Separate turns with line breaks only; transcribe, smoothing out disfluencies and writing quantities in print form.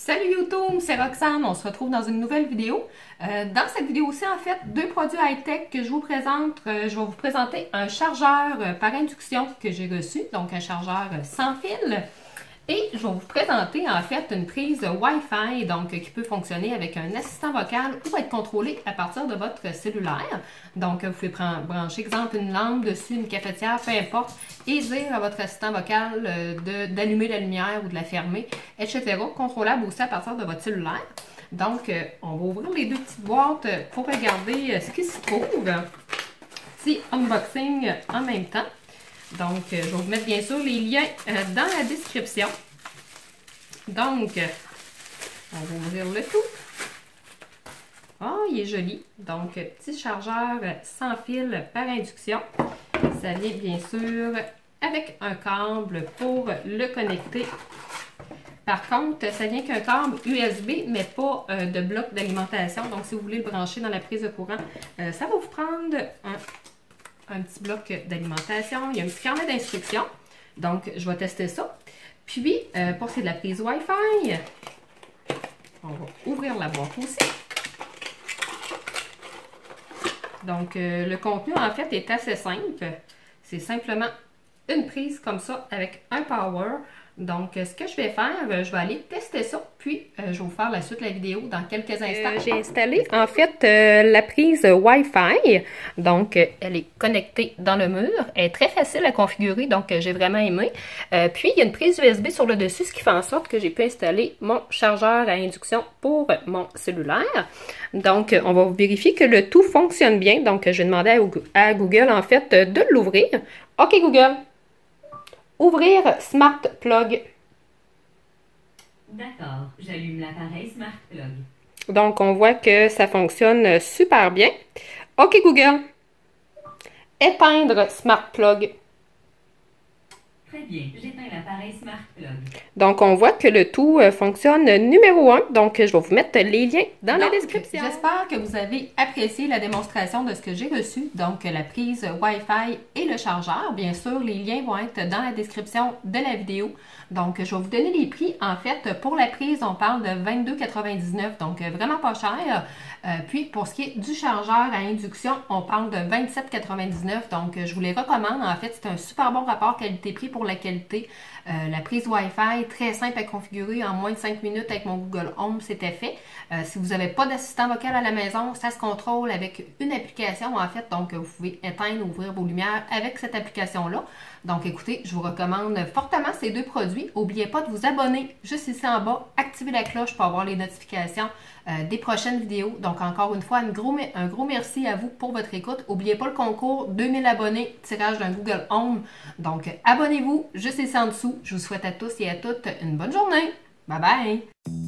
Salut YouTube, c'est Roxane, on se retrouve dans une nouvelle vidéo. Dans cette vidéo-ci, en fait, deux produits high-tech que je vous présente. Je vais vous présenter un chargeur par induction que j'ai reçu, donc un chargeur sans fil. Et je vais vous présenter en fait une prise Wi-Fi, donc qui peut fonctionner avec un assistant vocal ou être contrôlé à partir de votre cellulaire. Donc vous pouvez brancher, exemple, une lampe dessus, une cafetière, peu importe, et dire à votre assistant vocal d'allumer la lumière ou de la fermer, etc. Contrôlable aussi à partir de votre cellulaire. Donc on va ouvrir les deux petites boîtes pour regarder ce qui se trouve. Petit unboxing en même temps. Donc, je vais vous mettre bien sûr les liens dans la description. Donc, on va ouvrir le tout. Oh, il est joli. Donc, petit chargeur sans fil par induction. Ça vient bien sûr avec un câble pour le connecter. Par contre, ça vient qu'un câble USB, mais pas de bloc d'alimentation. Donc, si vous voulez le brancher dans la prise de courant, ça va vous prendre un petit bloc d'alimentation. Il y a un petit carnet d'instructions. Donc, je vais tester ça. Puis, pour ce qui est de la prise Wi-Fi, on va ouvrir la boîte aussi. Donc, le contenu, en fait, est assez simple. C'est simplement une prise comme ça avec un power. Donc, ce que je vais faire, je vais aller tester ça, puis je vais vous faire la suite de la vidéo dans quelques instants. J'ai installé en fait la prise Wi-Fi, donc elle est connectée dans le mur, elle est très facile à configurer, donc j'ai vraiment aimé. Puis, il y a une prise USB sur le dessus, ce qui fait en sorte que j'ai pu installer mon chargeur à induction pour mon cellulaire. Donc, on va vérifier que le tout fonctionne bien, donc je vais demander à Google en fait de l'ouvrir. OK Google! Ouvrir Smart Plug.
D'accord, j'allume l'appareil Smart Plug.
Donc, on voit que ça fonctionne super bien. OK Google. Éteindre Smart Plug.
Très bien, j'éteins l'appareil Smart Plug.
Donc, on voit que le tout fonctionne numéro 1. Donc, je vais vous mettre les liens dans la description. J'espère que vous avez apprécié la démonstration de ce que j'ai reçu. Donc, la prise Wi-Fi et le chargeur. Bien sûr, les liens vont être dans la description de la vidéo. Donc, je vais vous donner les prix. En fait, pour la prise, on parle de 22,99 $. Donc, vraiment pas cher. Puis, pour ce qui est du chargeur à induction, on parle de 27,99 $. Donc, je vous les recommande. En fait, c'est un super bon rapport qualité-prix pour la qualité. La prise Wi-Fi, très simple à configurer. En moins de 5 minutes avec mon Google Home, c'était fait. Si vous n'avez pas d'assistant vocal à la maison, ça se contrôle avec une application, en fait. Donc, vous pouvez éteindre ou ouvrir vos lumières avec cette application-là. Donc, écoutez, je vous recommande fortement ces deux produits. N'oubliez pas de vous abonner juste ici en bas. Activez la cloche pour avoir les notifications des prochaines vidéos. Donc, encore une fois, un gros merci à vous pour votre écoute. N'oubliez pas le concours 2000 abonnés, tirage d'un Google Home. Donc, abonnez-vous juste ici en dessous. Je vous souhaite à tous et à toutes une bonne journée. Bye bye!